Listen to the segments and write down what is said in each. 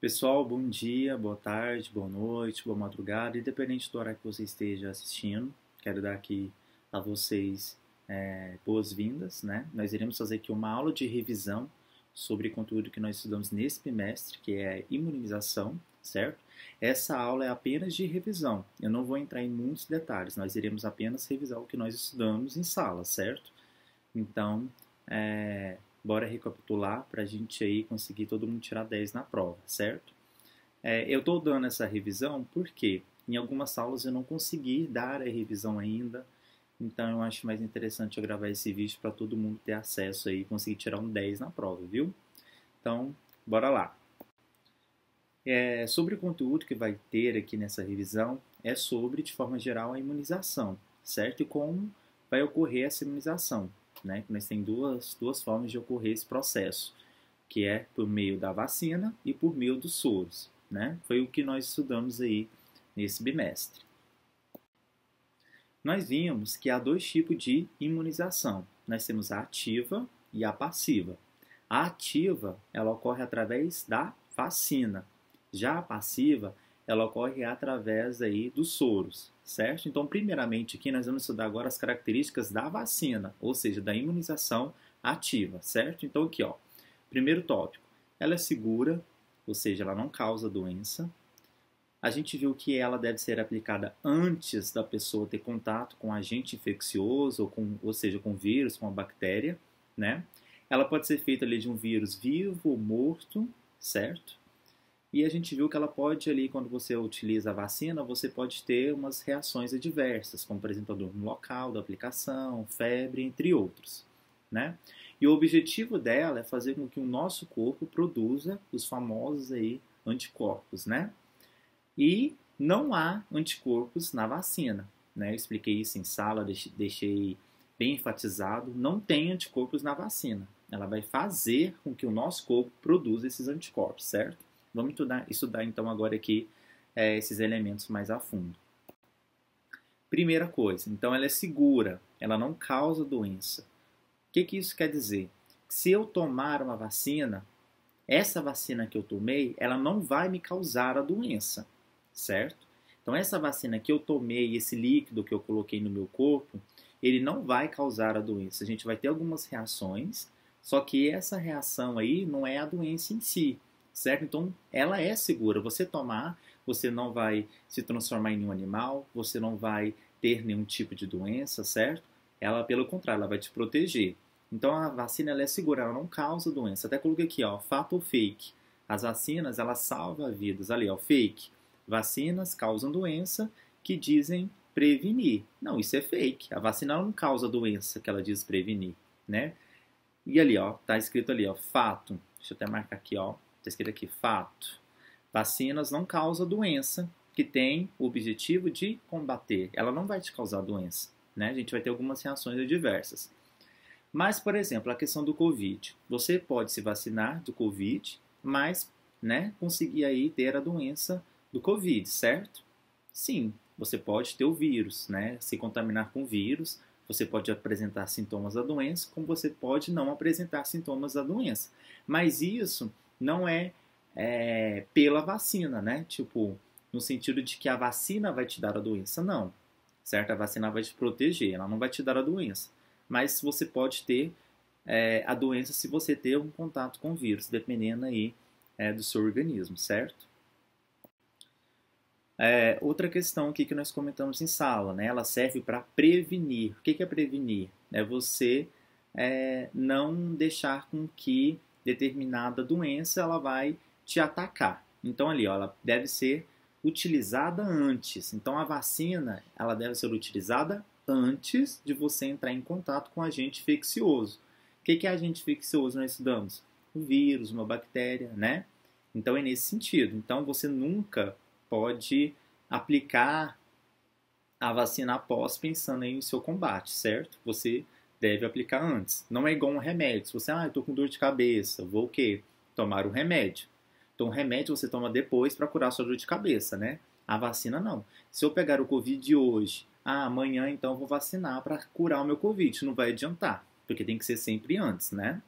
Pessoal, bom dia, boa tarde, boa noite, boa madrugada, independente do horário que você esteja assistindo, quero dar aqui a vocês boas-vindas, né? Nós iremos fazer aqui uma aula de revisão sobre o conteúdo que nós estudamos nesse bimestre, que é imunização, certo? Essa aula é apenas de revisão, eu não vou entrar em muitos detalhes, nós iremos apenas revisar o que nós estudamos em sala, certo? Então, bora recapitular para a gente aí conseguir todo mundo tirar 10 na prova, certo? Eu estou dando essa revisão porque em algumas aulas eu não consegui dar a revisão ainda, então eu acho mais interessante eu gravar esse vídeo para todo mundo ter acesso aí e conseguir tirar um 10 na prova, viu? Então, bora lá. Sobre o conteúdo que vai ter aqui nessa revisão, é sobre, de forma geral, a imunização, certo? E como vai ocorrer essa imunização, né? Nós temos duas formas de ocorrer esse processo, que é por meio da vacina e por meio dos soros, né? Foi o que nós estudamos aí nesse bimestre. Nós vimos que há dois tipos de imunização. Nós temos a ativa e a passiva. A ativa, ela ocorre através da vacina. Já a passiva, ela ocorre através aí dos soros, certo? Então, primeiramente aqui nós vamos estudar agora as características da vacina, ou seja, da imunização ativa, certo? Então aqui, ó, primeiro tópico, ela é segura, ou seja, ela não causa doença. A gente viu que ela deve ser aplicada antes da pessoa ter contato com agente infeccioso, ou seja, com vírus, com a bactéria, né? Ela pode ser feita ali de um vírus vivo ou morto, certo? E a gente viu que ela pode ali, quando você utiliza a vacina, você pode ter umas reações adversas, como por exemplo a dor no local da aplicação, febre, entre outros, né? E o objetivo dela é fazer com que o nosso corpo produza os famosos aí anticorpos, né? E não há anticorpos na vacina, né? Eu expliquei isso em sala, deixei bem enfatizado, não tem anticorpos na vacina. Ela vai fazer com que o nosso corpo produza esses anticorpos, certo? Vamos estudar então agora aqui esses elementos mais a fundo. Primeira coisa, então ela é segura, ela não causa doença. O que isso quer dizer? Se eu tomar uma vacina, essa vacina que eu tomei, ela não vai me causar a doença, certo? Então essa vacina que eu tomei, esse líquido que eu coloquei no meu corpo, ele não vai causar a doença. A gente vai ter algumas reações, só que essa reação aí não é a doença em si, certo? Então, ela é segura. Você tomar, você não vai se transformar em nenhum animal, você não vai ter nenhum tipo de doença, certo? Ela, pelo contrário, ela vai te proteger. Então, a vacina ela é segura, ela não causa doença. Até coloquei aqui, ó, fato ou fake. As vacinas, elas salvam vidas. Ali, ó, fake. Vacinas causam doença que dizem prevenir. Não, isso é fake. A vacina não causa doença que ela diz prevenir, né? E ali, ó, tá escrito ali, ó, fato. Deixa eu até marcar aqui, ó. Está escrito aqui, fato. Vacinas não causam doença que tem o objetivo de combater. Ela não vai te causar doença, né? A gente vai ter algumas reações adversas. Mas, por exemplo, a questão do Covid. Você pode se vacinar do Covid, mas, né, conseguir aí ter a doença do Covid, certo? Sim, você pode ter o vírus, né? Se contaminar com o vírus, você pode apresentar sintomas da doença, como você pode não apresentar sintomas da doença. Mas isso não é pela vacina, né? Tipo, no sentido de que a vacina vai te dar a doença, não. Certo? A vacina vai te proteger, ela não vai te dar a doença. Mas você pode ter a doença se você ter um contato com o vírus, dependendo aí do seu organismo, certo? Outra questão aqui que nós comentamos em sala, né? Ela serve para prevenir. O que é prevenir? É você não deixar com que determinada doença ela vai te atacar. Então ali, ó, ela deve ser utilizada antes. Então a vacina ela deve ser utilizada antes de você entrar em contato com agente infeccioso. O que é agente infeccioso? Nós estudamos um vírus, uma bactéria, né? Então é nesse sentido. Então você nunca pode aplicar a vacina após pensando em seu combate, certo? Você deve aplicar antes. Não é igual um remédio. Se você, eu estou com dor de cabeça, vou o quê? Tomar o remédio. Então, o remédio você toma depois para curar sua dor de cabeça, né? A vacina não. Se eu pegar o Covid hoje, amanhã então vou vacinar para curar o meu Covid. Não vai adiantar, porque tem que ser sempre antes, né?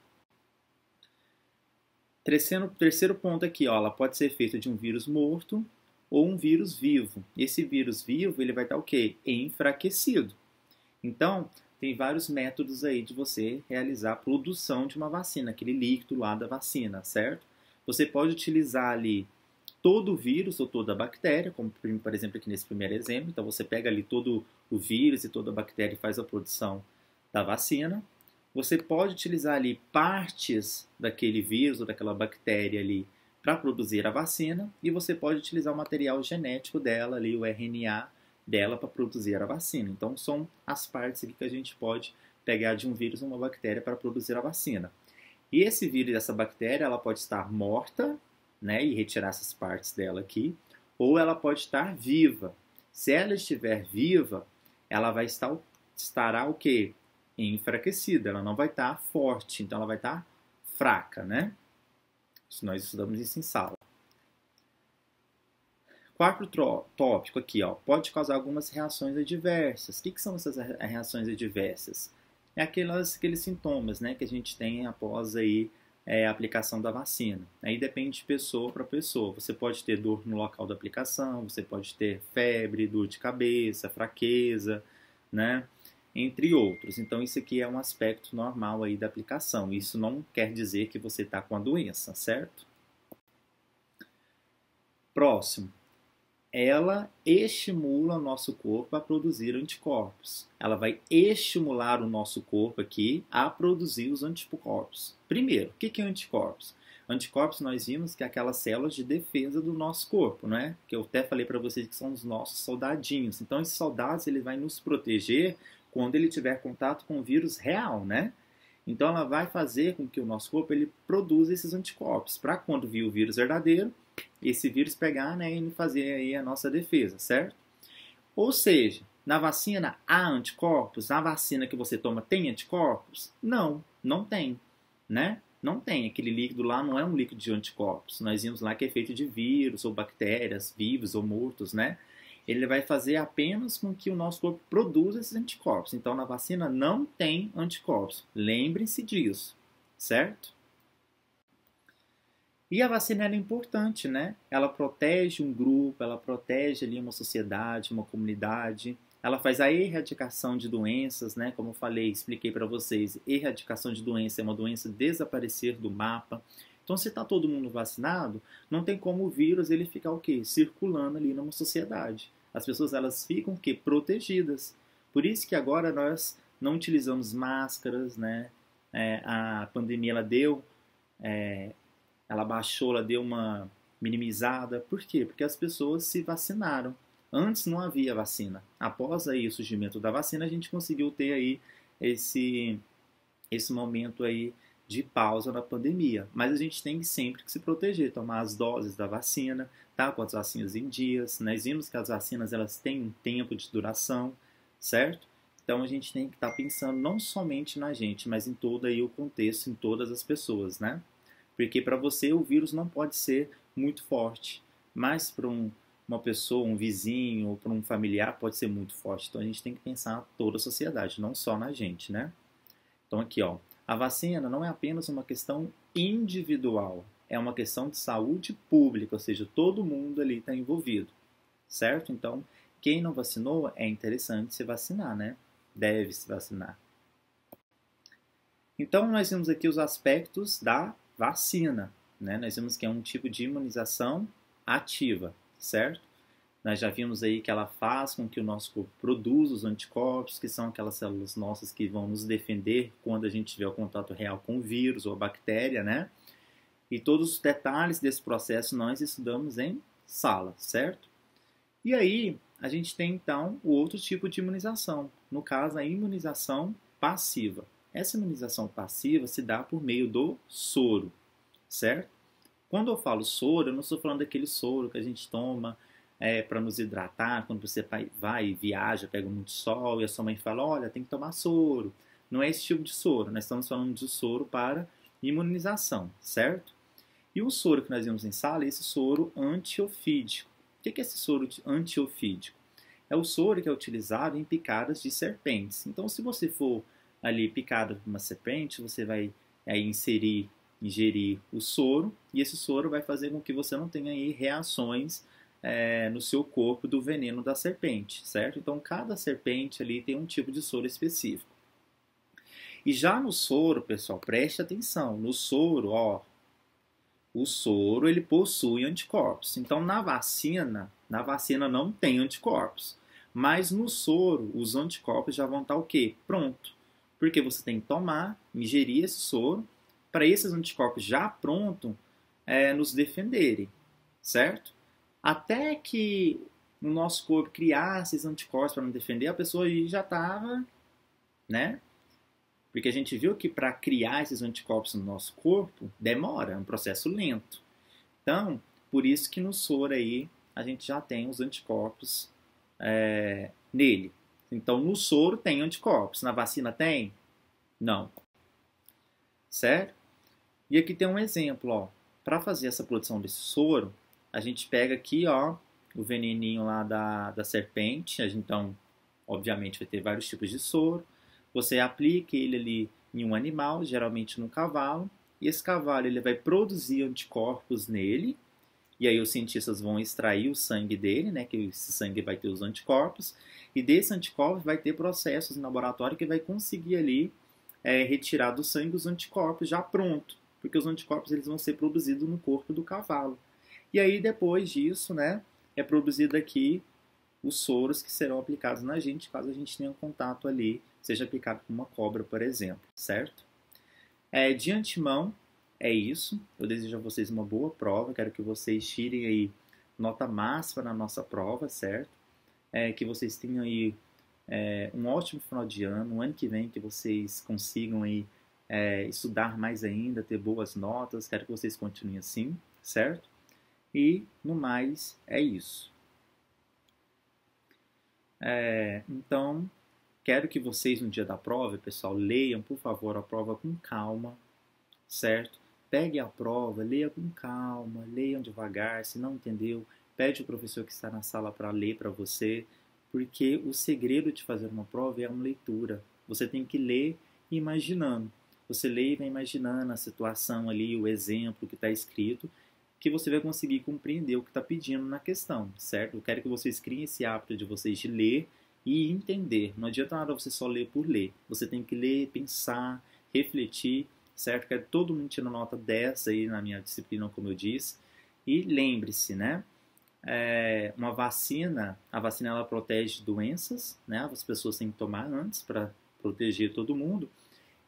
Terceiro ponto aqui, ó, ela pode ser feita de um vírus morto ou um vírus vivo. Esse vírus vivo, ele vai estar o quê? Enfraquecido. Então, tem vários métodos aí de você realizar a produção de uma vacina, aquele líquido lá da vacina, certo? Você pode utilizar ali todo o vírus ou toda a bactéria, como por exemplo aqui nesse primeiro exemplo. Então você pega ali todo o vírus e toda a bactéria e faz a produção da vacina. Você pode utilizar ali partes daquele vírus ou daquela bactéria ali para produzir a vacina, e você pode utilizar o material genético dela ali, o RNA dela, para produzir a vacina. Então são as partes aqui que a gente pode pegar de um vírus ou uma bactéria para produzir a vacina. E esse vírus, essa bactéria, ela pode estar morta, né, e retirar essas partes dela aqui, ou ela pode estar viva. Se ela estiver viva, ela vai estará o quê? Enfraquecida, ela não vai estar forte, então ela vai estar fraca, né? Nós estudamos isso em sala. Quarto tópico aqui, ó, pode causar algumas reações adversas. O que são essas reações adversas? É aqueles sintomas, né, que a gente tem após aí a aplicação da vacina. Aí depende de pessoa para pessoa. Você pode ter dor no local da aplicação, você pode ter febre, dor de cabeça, fraqueza, né, entre outros. Então isso aqui é um aspecto normal aí da aplicação. Isso não quer dizer que você está com a doença, certo? Próximo. Ela estimula o nosso corpo a produzir anticorpos. Ela vai estimular o nosso corpo aqui a produzir os anticorpos. Primeiro, o que é anticorpos? Anticorpos nós vimos que é aquelas células de defesa do nosso corpo, não é? Que eu até falei para vocês que são os nossos soldadinhos. Então, esses soldados ele vai nos proteger quando ele tiver contato com o vírus real, né? Então, ela vai fazer com que o nosso corpo ele produza esses anticorpos para quando vir o vírus verdadeiro, esse vírus pegar, né, e fazer aí a nossa defesa, certo? Ou seja, na vacina há anticorpos? Na vacina que você toma tem anticorpos? Não, não tem, né? Não tem. Aquele líquido lá não é um líquido de anticorpos. Nós vimos lá que é feito de vírus ou bactérias, vivos ou mortos, né? Ele vai fazer apenas com que o nosso corpo produza esses anticorpos. Então, na vacina não tem anticorpos. Lembrem-se disso, certo? E a vacina é importante, né? Ela protege um grupo, ela protege ali uma sociedade, uma comunidade. Ela faz a erradicação de doenças, né? Como eu falei, expliquei para vocês, erradicação de doença é uma doença desaparecer do mapa. Então, se está todo mundo vacinado, não tem como o vírus ele ficar o quê? Circulando ali numa sociedade. As pessoas elas ficam o quê? Protegidas. Por isso que agora nós não utilizamos máscaras, né? A pandemia ela deu ela baixou, ela deu uma minimizada. Por quê? Porque as pessoas se vacinaram. Antes não havia vacina. Após aí o surgimento da vacina, a gente conseguiu ter aí esse momento aí de pausa na pandemia. Mas a gente tem sempre que se proteger, tomar as doses da vacina, tá? Com as vacinas em dias. Nós vimos que as vacinas elas têm um tempo de duração, certo? Então a gente tem que estar pensando não somente na gente, mas em todo aí o contexto, em todas as pessoas, né? Porque para você o vírus não pode ser muito forte, mas para uma pessoa, um vizinho ou para um familiar pode ser muito forte. Então a gente tem que pensar toda a sociedade, não só na gente, né? Então aqui, ó, a vacina não é apenas uma questão individual, é uma questão de saúde pública, ou seja, todo mundo ali está envolvido, certo? Então, quem não vacinou é interessante se vacinar, né? Deve se vacinar. Então, nós vimos aqui os aspectos da vacina, né? Nós vimos que é um tipo de imunização ativa, certo? Nós já vimos aí que ela faz com que o nosso corpo produza os anticorpos, que são aquelas células nossas que vão nos defender quando a gente tiver o contato real com o vírus ou a bactéria, né? E todos os detalhes desse processo nós estudamos em sala, certo? E aí, a gente tem então o outro tipo de imunização, no caso a imunização passiva. Essa imunização passiva se dá por meio do soro, certo? Quando eu falo soro, eu não estou falando daquele soro que a gente toma para nos hidratar, quando você vai e viaja, pega muito sol e a sua mãe fala, olha, tem que tomar soro. Não é esse tipo de soro, nós estamos falando de soro para imunização, certo? E o soro que nós vimos em sala é esse soro antiofídico. O que é esse soro antiofídico? É o soro que é utilizado em picadas de serpentes. Então, se você for ali picado por uma serpente, você vai inserir ingerir o soro, e esse soro vai fazer com que você não tenha aí reações no seu corpo do veneno da serpente, certo? Então, cada serpente ali tem um tipo de soro específico. E já no soro, pessoal, preste atenção, no soro, ó, o soro ele possui anticorpos. Então, na vacina não tem anticorpos. Mas no soro, os anticorpos já vão estar o quê? Pronto. Porque você tem que tomar, ingerir esse soro, para esses anticorpos já pronto nos defenderem, certo? Até que o nosso corpo criasse esses anticorpos para nos defender, a pessoa já estava, né? Porque a gente viu que para criar esses anticorpos no nosso corpo, demora, é um processo lento. Então, por isso que no soro aí, a gente já tem os anticorpos nele. Então, no soro tem anticorpos. Na vacina tem? Não. Certo? E aqui tem um exemplo, ó. Para fazer essa produção desse soro, a gente pega aqui, ó, o veneninho lá da serpente. Então, obviamente, vai ter vários tipos de soro. Você aplica ele ali em um animal, geralmente no cavalo, e esse cavalo ele vai produzir anticorpos nele, e aí os cientistas vão extrair o sangue dele, né, que esse sangue vai ter os anticorpos, e desse anticorpo vai ter processos no laboratório que vai conseguir ali retirar do sangue os anticorpos já pronto, porque os anticorpos eles vão ser produzidos no corpo do cavalo. E aí depois disso, né, é produzido aqui os soros que serão aplicados na gente, caso a gente tenha um contato ali, seja aplicado com uma cobra, por exemplo, certo? De antemão, é isso. Eu desejo a vocês uma boa prova, quero que vocês tirem aí nota máxima na nossa prova, certo? Que vocês tenham aí um ótimo final de ano, um ano que vem que vocês consigam aí estudar mais ainda, ter boas notas, quero que vocês continuem assim, certo? E, no mais, é isso. Então, quero que vocês no dia da prova, pessoal, leiam, por favor, a prova com calma, certo? Pegue a prova, leia com calma, leiam devagar, se não entendeu, pede o professor que está na sala para ler para você, porque o segredo de fazer uma prova é uma leitura. Você tem que ler imaginando. Você lê e vai imaginando a situação ali, o exemplo que está escrito, que você vai conseguir compreender o que está pedindo na questão, certo? Eu quero que vocês criem esse hábito de vocês de ler e entender. Não adianta nada você só ler por ler. Você tem que ler, pensar, refletir, certo? Quero todo mundo tirando nota 10 aí na minha disciplina, como eu disse. E lembre-se, né? A vacina ela protege doenças, né? As pessoas têm que tomar antes para proteger todo mundo.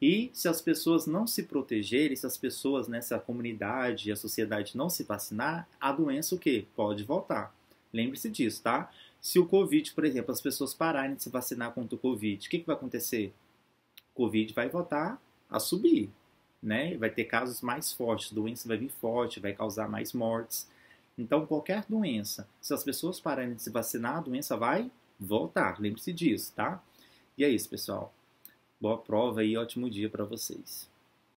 E se as pessoas não se protegerem, se as pessoas, né, se a comunidade e a sociedade não se vacinar, a doença o quê? Pode voltar. Lembre-se disso, tá? Se o Covid, por exemplo, as pessoas pararem de se vacinar contra o Covid, o que vai acontecer? O Covid vai voltar a subir, né? Vai ter casos mais fortes, a doença vai vir forte, vai causar mais mortes. Então, qualquer doença, se as pessoas pararem de se vacinar, a doença vai voltar. Lembre-se disso, tá? E é isso, pessoal. Boa prova e ótimo dia para vocês.